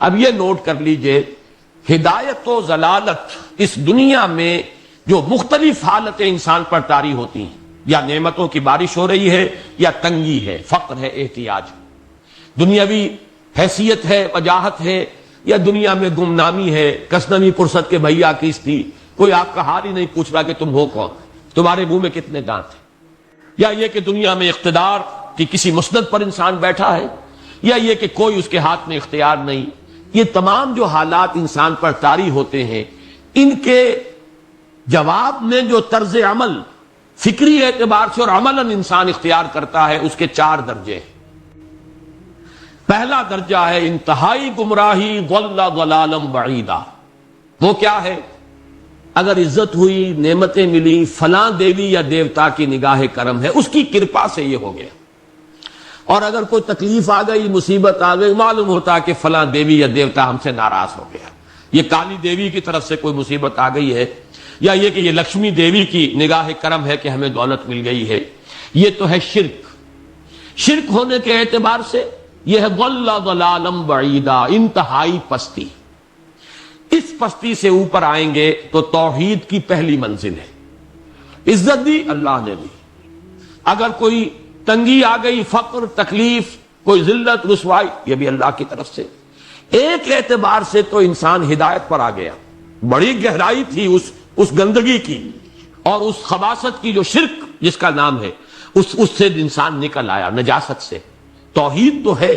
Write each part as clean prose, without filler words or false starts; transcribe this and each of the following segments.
اب یہ نوٹ کر لیجئے، ہدایت و ضلالت اس دنیا میں جو مختلف حالتیں انسان پر طاری ہوتی ہیں، یا نعمتوں کی بارش ہو رہی ہے، یا تنگی ہے، فقر ہے، احتیاج، دنیاوی حیثیت ہے، وجاہت ہے، یا دنیا میں گمنامی ہے، کسنوی پرست کے بھیا کس تھی، کوئی آپ کا حال ہی نہیں پوچھ رہا کہ تم ہو کون، تمہارے منہ میں کتنے دانت ہیں، یا یہ کہ دنیا میں اقتدار کی کسی مسند پر انسان بیٹھا ہے، یا یہ کہ کوئی اس کے ہاتھ میں اختیار نہیں. یہ تمام جو حالات انسان پر طاری ہوتے ہیں، ان کے جواب میں جو طرز عمل فکری اعتبار سے اور عملاً انسان اختیار کرتا ہے، اس کے 4 درجے ہیں. پہلا درجہ ہے انتہائی گمراہی، ضل ضلالا بعیدا. وہ کیا ہے؟ اگر عزت ہوئی، نعمتیں ملی، فلاں دیوی یا دیوتا کی نگاہ کرم ہے، اس کی کرپا سے یہ ہو گیا. اور اگر کوئی تکلیف آ گئی، مصیبت آ گئی، معلوم ہوتا کہ فلاں دیوی یا دیوتا ہم سے ناراض ہو گیا، یہ کالی دیوی کی طرف سے کوئی مصیبت آ گئی ہے، یا یہ کہ یہ لکشمی دیوی کی نگاہ کرم ہے کہ ہمیں دولت مل گئی ہے. یہ تو ہے شرک. شرک ہونے کے اعتبار سے یہ ہے ضل ضلالا بعیدا، انتہائی پستی. اس پستی سے اوپر آئیں گے تو توحید کی پہلی منزل ہے. عزت دی اللہ نے دی، اگر کوئی تنگی آ گئی، فقر، تکلیف، کوئی ذلت، رسوائی، یہ بھی اللہ کی طرف سے. ایک اعتبار سے تو انسان ہدایت پر آ گیا. بڑی گہرائی تھی اس گندگی کی اور اس خباثت کی جو شرک جس کا نام ہے، اس سے انسان نکل آیا، نجاست سے. توحید تو ہے،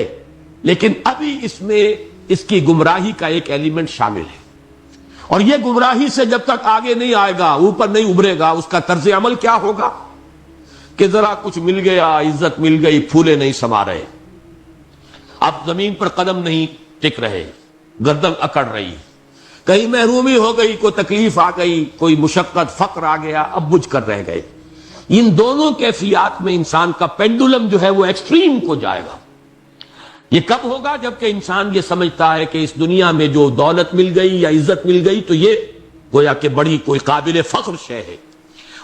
لیکن ابھی اس میں اس کی گمراہی کا ایک ایلیمنٹ شامل ہے. اور یہ گمراہی سے جب تک آگے نہیں آئے گا، اوپر نہیں ابھرے گا، اس کا طرز عمل کیا ہوگا کہ ذرا کچھ مل گیا، عزت مل گئی، پھولے نہیں سما رہے، اب زمین پر قدم نہیں ٹک رہے، گردن اکڑ رہی، کہیں محرومی ہو گئی، کوئی تکلیف آ گئی، کوئی مشقت، فقر آ گیا، اب بجھ کر رہ گئے. ان دونوں کیفیات میں انسان کا پینڈولم جو ہے وہ ایکسٹریم کو جائے گا. یہ کب ہوگا؟ جبکہ انسان یہ سمجھتا ہے کہ اس دنیا میں جو دولت مل گئی یا عزت مل گئی تو یہ گویا کہ بڑی کوئی قابل فخر شے ہے،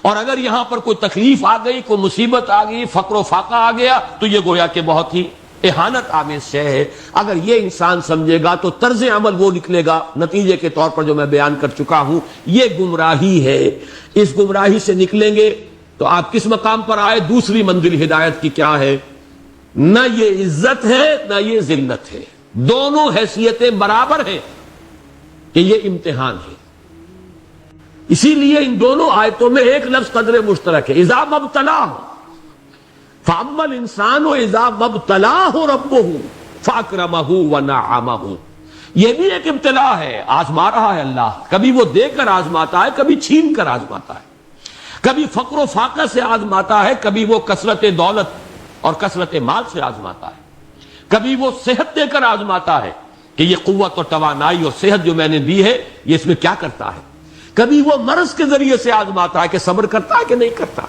اور اگر یہاں پر کوئی تکلیف آ گئی، کوئی مصیبت آ گئی، فقر و فاقہ آ گیا تو یہ گویا کہ بہت ہی اہانت آمیز شے ہے. اگر یہ انسان سمجھے گا تو طرز عمل وہ نکلے گا نتیجے کے طور پر جو میں بیان کر چکا ہوں. یہ گمراہی ہے. اس گمراہی سے نکلیں گے تو آپ کس مقام پر آئے؟ دوسری منزل ہدایت کی کیا ہے؟ نہ یہ عزت ہے نہ یہ ذلت ہے، دونوں حیثیتیں برابر ہیں کہ یہ امتحان ہے. اسی لیے ان دونوں آیتوں میں ایک لفظ قدر مشترک ہے، اذا مبتلاہ فاما الانسان اذا مبتلاہ ربہ فاکرمہ ونعمہ. یہ بھی ایک ابتلا ہے، آزما رہا ہے اللہ. کبھی وہ دے کر آزماتا ہے، کبھی چھین کر آزماتا ہے، کبھی فقر و فاقہ سے آزماتا ہے، کبھی وہ کثرت دولت اور کثرت مال سے آزماتا ہے، کبھی وہ صحت دے کر آزماتا ہے کہ یہ قوت اور توانائی اور صحت جو میں نے دی ہے یہ اس میں کیا کرتا ہے، کبھی وہ مرض کے ذریعے سے آزماتا ہے کہ صبر کرتا ہے کہ نہیں کرتا.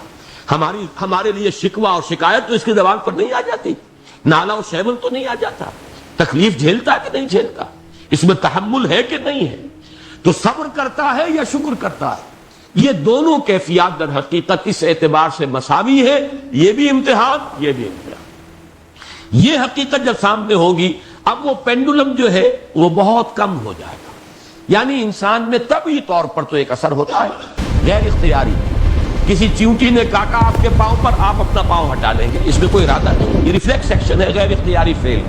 ہمارے لیے شکوہ اور شکایت تو اس کی زبان پر نہیں آ جاتی، نالا اور شیون تو نہیں آ جاتا، تکلیف جھیلتا ہے کہ نہیں جھیلتا، اس میں تحمل ہے کہ نہیں ہے، تو صبر کرتا ہے یا شکر کرتا ہے. یہ دونوں کیفیات در حقیقت اس اعتبار سے مساوی ہے، یہ بھی امتحان، یہ بھی امتحان. یہ حقیقت جب سامنے ہوگی اب وہ پینڈولم جو ہے وہ بہت کم ہو جائے گا. یعنی انسان میں طبعی طور پر تو ایک اثر ہوتا ہے غیر اختیاری. کسی چیونٹی نے کاٹا آپ کے پاؤں پر، آپ اپنا پاؤں ہٹا لیں گے، اس میں کوئی ارادہ نہیں، یہ ریفلیکس ایکشن ہے، غیر اختیاری فعل.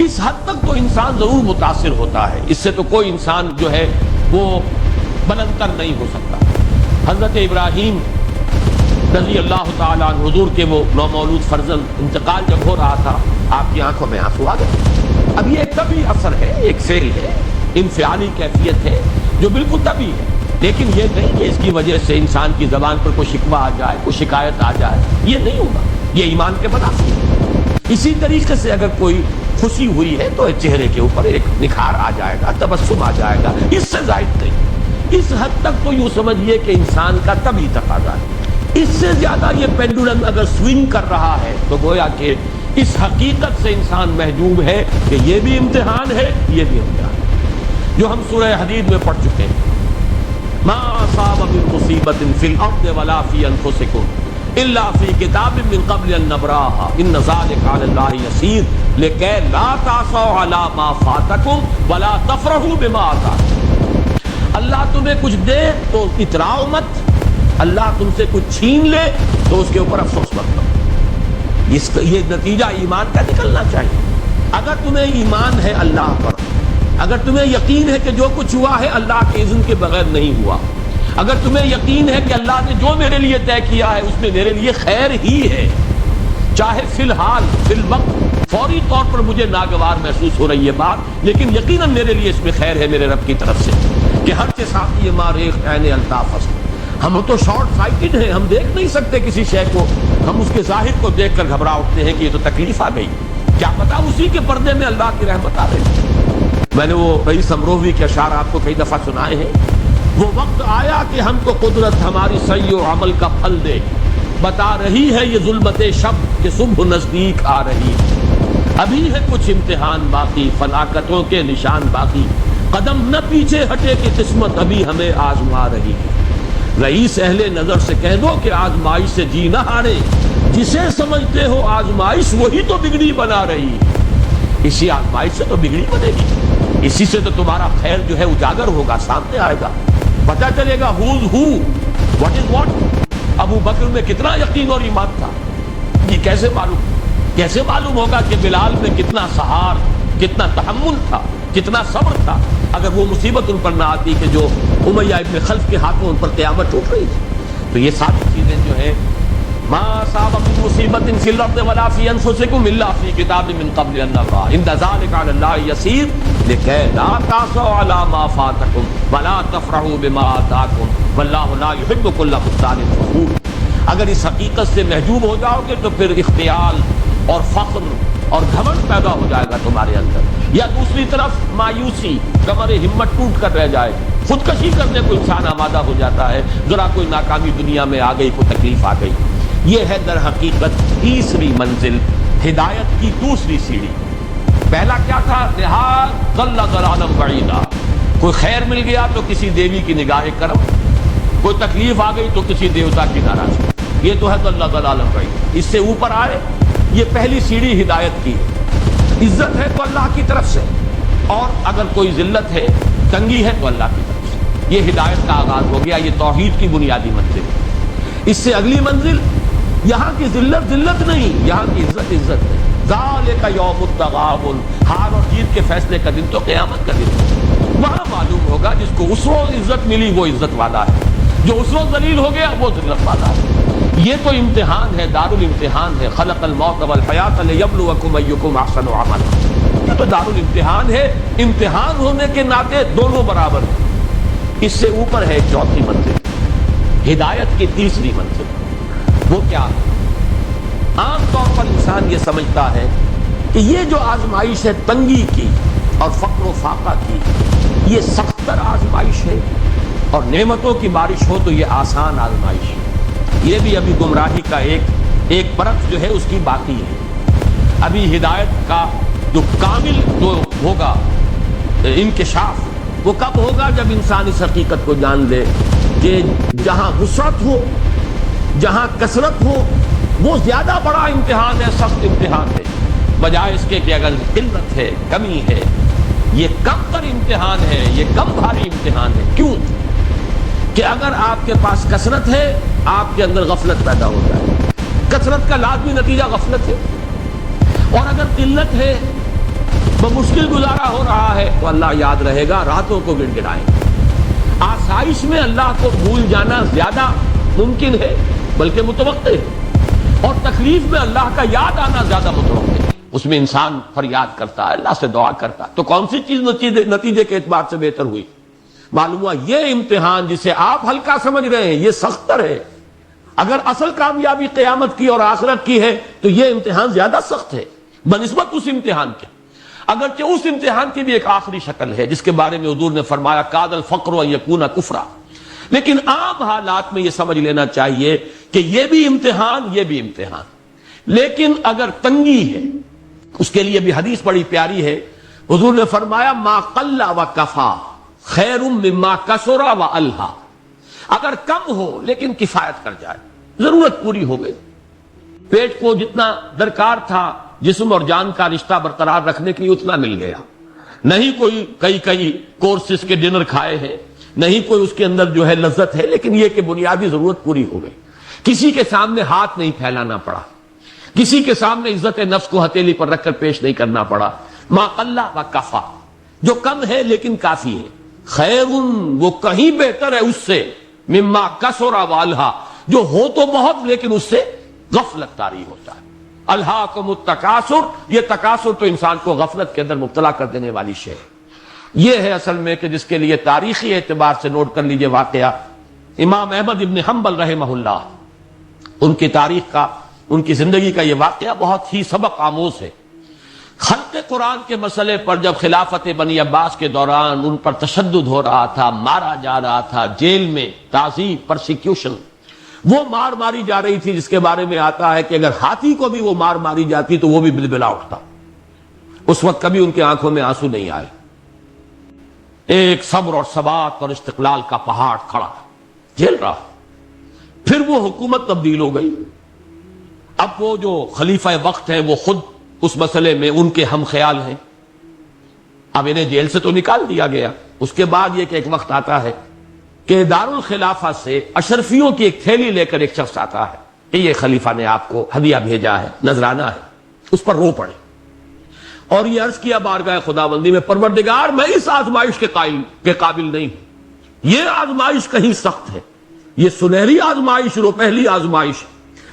اس حد تک تو انسان ضرور متاثر ہوتا ہے، اس سے تو کوئی انسان جو ہے وہ بلندتر نہیں ہو سکتا. حضرت ابراہیم رضی اللہ تعالیٰ عنہ، حضور کے وہ نومولود فرزند، انتقال جب ہو رہا تھا آپ کی آنکھوں میں آنسو آ گئے. اب یہ ایک طبعی اثر ہے، ایک فعل ہے، انفعالی کیفیت ہے جو بالکل طبعی ہے، لیکن یہ نہیں کہ اس کی وجہ سے انسان کی زبان پر کوئی شکوہ آ جائے، کوئی شکایت آ جائے، یہ نہیں ہوگا، یہ ایمان کے منافی ہے. اسی طریقے سے اگر کوئی خوشی ہوئی ہے تو چہرے کے اوپر ایک نکھار آ جائے گا، تبسم آ جائے گا، اس سے زائد نہیں. اس حد تک تو یوں سمجھیے کہ انسان کا طبعی تقاضا ہے. اس سے زیادہ یہ پینڈولم اگر سوئنگ کر رہا ہے تو گویا کہ اس حقیقت سے انسان محجوب ہے کہ یہ بھی امتحان ہے، یہ بھی امتحان ہے، جو ہم سورہ حدید میں پڑھ چکے ہیں. ما اصاب من مصیبت فی الارض ولا فی انفسکم الا فی کتاب من قبل ان نبراها ان ذلک علی اللہ یسیر لکے لا تاسوا علی ما فاتکم ولا تفرحوا بما آتاکم۔ اللہ تمہیں کچھ دے تو اتراؤ مت، اللہ تم سے کچھ چھین لے تو اس کے اوپر افسوس مت کرو۔ یہ نتیجہ ایمان کا نکلنا چاہیے۔ اگر تمہیں ایمان ہے اللہ پر، اگر تمہیں یقین ہے کہ جو کچھ ہوا ہے اللہ کے اذن کے بغیر نہیں ہوا، اگر تمہیں یقین ہے کہ اللہ نے جو میرے لیے طے کیا ہے اس میں میرے لیے خیر ہی ہے، چاہے فی الحال فی الوقت فوری طور پر مجھے ناگوار محسوس ہو رہی ہے بات، لیکن یقیناً میرے لیے اس میں خیر ہے میرے رب کی طرف سے کہ ہر کے ساتھ یہ ماریخ عین الطاف۔ ہم تو شارٹ سائٹڈ ہیں، ہم دیکھ نہیں سکتے کسی شے کو، ہم اس کے ظاہر کو دیکھ کر گھبرا اٹھتے ہیں کہ یہ تو تکلیف آ گئی، کیا پتا اسی کے پردے میں اللہ کی رحمت آ رہی۔ میں نے وہ رئیس امروہوی کے اشعار آپ کو کئی دفعہ سنائے ہیں۔ وہ وقت آیا کہ ہم کو قدرت ہماری سعی و عمل کا پھل دے، بتا رہی ہے یہ ظلمت شب کہ صبح نزدیک آ رہی، ابھی ہے کچھ امتحان باقی، فلاکتوں کے نشان باقی، قدم نہ پیچھے ہٹے کہ قسمت ابھی ہمیں آزما رہی ہے۔ رئیس اہل نظر سے کہہ دو کہ آزمائش سے جی نہ ہارے، جسے سمجھتے ہو آزمائش وہی تو بگڑی بنا رہی ہے۔ اسی آزمائش سے تو بگڑی بنے گی، اسی سے تو تمہارا خیر جو ہے اجاگر ہوگا، سامنے آئے گا، پتہ چلے گا who's who, what is what۔ ابو بکر میں کتنا یقین اور ایمان تھا، یہ کیسے معلوم ہوگا کہ بلال میں کتنا سہار، کتنا تحمل تھا، کتنا صبر تھا، اگر وہ مصیبت ان پر نہ آتی کہ جو امیہ ابن خلف کے ہاتھوں ان پر قیامت ٹوٹ رہی تھی۔ تو یہ ساری چیزیں جو ہیں ما اصاب من مصیبت فی الارض ولا فی انفسکم الا فی کتاب من قبل ان نبرأ ان ذلک علی اللہ یسیر لکی لا تاسوا علی ما فاتکم ولا تفرحوا بما آتاکم واللہ لا یحب کل مختال فخور۔ اگر اس حقیقت سے محجوب ہو جاؤ گے تو پھر اختیال اور فخر اور گھمنڈ پیدا ہو جائے گا تمہارے اندر، یا دوسری طرف مایوسی، کمر ہمت ٹوٹ کر رہ جائے، خودکشی کرنے کو انسان آمادہ ہو جاتا ہے، ذرا کوئی ناکامی دنیا میں آ گئی، کوئی تکلیف آ گئی۔ یہ ہے در حقیقت تیسری منزل، ہدایت کی دوسری سیڑھی۔ پہلا کیا تھا؟ نہاد ضل ضلالا بعیدا، کوئی خیر مل گیا تو کسی دیوی کی نگاہ کرم، کوئی تکلیف آ گئی تو کسی دیوتا کی ناراضگی، یہ تو ہے ضل ضلالا بعیدا۔ اس سے اوپر آئے، یہ پہلی سیڑھی ہدایت کی ہے۔ عزت ہے تو اللہ کی طرف سے، اور اگر کوئی ذلت ہے، تنگی ہے تو اللہ کی طرف سے۔ یہ ہدایت کا آغاز ہو گیا، یہ توحید کی بنیادی منزل۔ اس سے اگلی منزل، یہاں کی ذلت ذلت نہیں، یہاں کی عزت عزت ہے۔ ذالک یوم التغابن، ہار اور جیت کے فیصلے کا دن تو قیامت کا دن ہے۔ وہاں معلوم ہوگا جس کو اس روز عزت ملی وہ عزت والا ہے، جو اس روز ذلیل ہو گیا وہ ذلت والا ہے۔ یہ تو امتحان ہے، دار الامتحان ہے۔ خلق الموت والحیات لیبلوکم ایکم احسن عملا، یہ تو دار الامتحان ہے۔ امتحان ہونے کے ناطے دونوں برابر ہیں۔ اس سے اوپر ہے چوتھی منزل، ہدایت کی تیسری منزل۔ وہ کیا؟ عام طور پر انسان یہ سمجھتا ہے کہ یہ جو آزمائش ہے تنگی کی اور فقر و فاقہ کی، یہ سخت تر آزمائش ہے، اور نعمتوں کی بارش ہو تو یہ آسان آزمائش ہے۔ یہ بھی ابھی گمراہی کا ایک پرت جو ہے اس کی باقی ہے۔ ابھی ہدایت کا جو کامل جو ہوگا انکشاف وہ کب ہوگا؟ جب انسان اس حقیقت کو جان لے کہ جہاں وسعت ہو، جہاں کثرت ہو، وہ زیادہ بڑا امتحان ہے، سخت امتحان ہے، بجائے اس کے کہ اگر قلت ہے، کمی ہے، یہ کم تر امتحان ہے، یہ کم بھاری امتحان ہے۔ کیوں؟ کہ اگر آپ کے پاس کثرت ہے آپ کے اندر غفلت پیدا ہو جائے، کثرت کا لازمی نتیجہ غفلت ہے، اور اگر قلت ہے، بمشکل گزارا ہو رہا ہے، تو اللہ یاد رہے گا، راتوں کو گڑ گڑائیں۔ آسائش میں اللہ کو بھول جانا زیادہ ممکن ہے بلکہ متوقع ہے، اور تکلیف میں اللہ کا یاد آنا زیادہ متوقع ہے۔ اس میں انسان فریاد کرتا ہے، اللہ سے دعا کرتا ہے، تو کون سی چیز نتیجے کے اعتبار سے بہتر ہوئی؟ معلوم ہوا یہ امتحان جسے آپ ہلکا سمجھ رہے ہیں یہ سخت تر ہے۔ اگر اصل کامیابی قیامت کی اور آخرت کی ہے تو یہ امتحان زیادہ سخت ہے بنسبت اس امتحان کے۔ اگرچہ اس امتحان کی بھی ایک آخری شکل ہے جس کے بارے میں حضور نے فرمایا کاد الفقر ان یکون کفرا، لیکن عام حالات میں یہ سمجھ لینا چاہیے کہ یہ بھی امتحان، یہ بھی امتحان۔ لیکن اگر تنگی ہے، اس کے لیے بھی حدیث بڑی پیاری ہے، حضور نے فرمایا ما قل و کفا خیر مما کثر و الہا، اگر کم ہو لیکن کفایت کر جائے، ضرورت پوری ہو گئی، پیٹ کو جتنا درکار تھا جسم اور جان کا رشتہ برقرار رکھنے کے لیے اتنا مل گیا. نہیں کوئی کئی کورسز کے ڈنر کھائے ہیں, نہیں کوئی اس کے اندر جو ہے لذت ہے, لیکن یہ کہ بنیادی ضرورت پوری ہو گئی. کسی کے سامنے ہاتھ نہیں پھیلانا پڑا, کسی کے سامنے عزت نفس کو ہتھیلی پر رکھ کر پیش نہیں کرنا پڑا. ما قل و کفا, جو کم ہے لیکن کافی ہے. خیر وہ کہیں بہتر ہے اس سے, مما کثر والہا, جو ہو تو بہت لیکن اس سے غفلت طاری ہوتا ہے. الہاکم التکاثر, یہ تکاثر تو انسان کو غفلت کے اندر مبتلا کر دینے والی شے ہے. یہ ہے اصل میں کہ جس کے لیے تاریخی اعتبار سے نوٹ کر لیجئے واقعہ امام احمد ابن حنبل رحمہ اللہ, ان کی تاریخ کا, ان کی زندگی کا یہ واقعہ بہت ہی سبق آموز ہے. خلق قرآن کے مسئلے پر جب خلافت بنی عباس کے دوران ان پر تشدد ہو رہا تھا, مارا جا رہا تھا, جیل میں تعذیب, پرسیکیوشن, وہ مار ماری جا رہی تھی جس کے بارے میں آتا ہے کہ اگر ہاتھی کو بھی وہ مار ماری جاتی تو وہ بھی بلبلا اٹھتا. اس وقت کبھی ان کی آنکھوں میں آنسو نہیں آئے. ایک صبر اور ثبات اور استقلال کا پہاڑ کھڑا جھیل رہا. پھر وہ حکومت تبدیل ہو گئی. اب وہ جو خلیفہ وقت ہے وہ خود اس مسئلے میں ان کے ہم خیال ہیں. اب انہیں جیل سے تو نکال دیا گیا. اس کے بعد یہ کہ ایک وقت آتا ہے کہ دارالخلافہ سے اشرفیوں کی ایک تھیلی لے کر ایک شخص آتا ہے کہ یہ خلیفہ نے آپ کو ہدیہ بھیجا ہے, نذرانہ ہے. اس پر رو پڑے اور یہ عرض کیا بارگاہ خداوندی میں, پروردگار میں اس آزمائش کے قابل نہیں ہوں. یہ آزمائش کہیں سخت ہے, یہ سنہری آزمائش, پہلی آزمائش,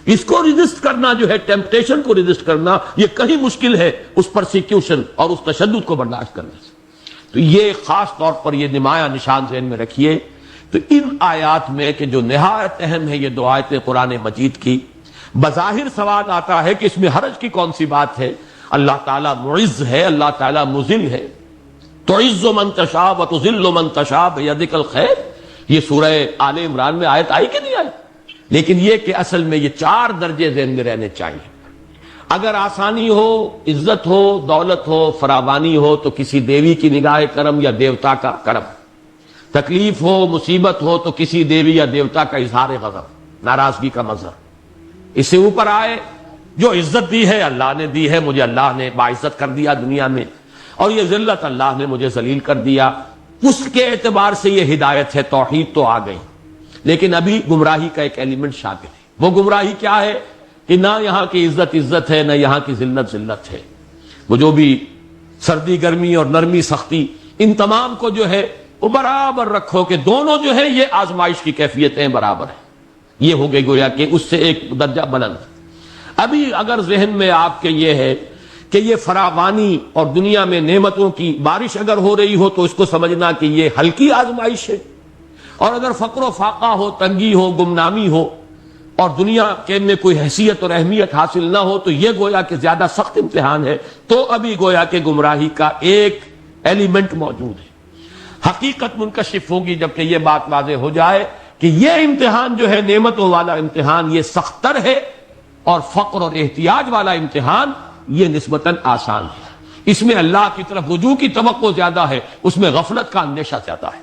اس کو ریزسٹ کرنا جو ہے, ٹیمپٹیشن کو ریزسٹ کرنا, یہ کہیں مشکل ہے اس پرسیکیوشن اور اس تشدد کو برداشت کرنے سے. تو یہ خاص طور پر یہ نمایاں نشان ذہن میں رکھیے. تو ان آیات میں کہ جو نہایت اہم ہے یہ دو آیتیں قرآن مجید کی, بظاہر سوال آتا ہے کہ اس میں حرج کی کون سی بات ہے. اللہ تعالیٰ معز ہے, اللہ تعالیٰ مذل ہے. تعز من تشاء و تذل من تشاء بیدک الخیر, یہ سورہ آل عمران میں آیت آئی کہ نہیں آئی. لیکن یہ کہ اصل میں یہ 4 درجے ذہن میں رہنے چاہیے. اگر آسانی ہو, عزت ہو, دولت ہو, فراوانی ہو تو کسی دیوی کی نگاہ کرم یا دیوتا کا کرم. تکلیف ہو, مصیبت ہو تو کسی دیوی یا دیوتا کا اظہار غضب, ناراضگی کا مظہر. اس سے اوپر آئے جو عزت دی ہے اللہ نے دی ہے, مجھے اللہ نے باعزت کر دیا دنیا میں, اور یہ ذلت اللہ نے مجھے ذلیل کر دیا. اس کے اعتبار سے یہ ہدایت ہے, توحید تو آ گئی, لیکن ابھی گمراہی کا ایک ایلیمنٹ شامل ہے. وہ گمراہی کیا ہے کہ نہ یہاں کی عزت ہے, نہ یہاں کی ذلت ہے. وہ جو بھی سردی گرمی اور نرمی سختی, ان تمام کو جو ہے وہ برابر رکھو کہ دونوں جو ہے یہ آزمائش کی کیفیتیں برابر ہیں. یہ ہو گئی گویا کہ اس سے ایک درجہ بلند. ابھی اگر ذہن میں آپ کے یہ ہے کہ یہ فراوانی اور دنیا میں نعمتوں کی بارش اگر ہو رہی ہو تو اس کو سمجھنا کہ یہ ہلکی آزمائش ہے, اور اگر فقر و فاقہ ہو, تنگی ہو, گمنامی ہو, اور دنیا کے میں کوئی حیثیت اور اہمیت حاصل نہ ہو تو یہ گویا کہ زیادہ سخت امتحان ہے. تو ابھی گویا کہ گمراہی کا ایک ایلیمنٹ موجود ہے. حقیقت منکشف ہوگی جبکہ یہ بات واضح ہو جائے کہ یہ امتحان جو ہے, نعمتوں والا امتحان, یہ سخت تر ہے, اور فقر اور احتیاج والا امتحان یہ نسبتاً آسان ہے. اس میں اللہ کی طرف رجوع کی توقع زیادہ ہے, اس میں غفلت کا اندیشہ زیادہ ہے.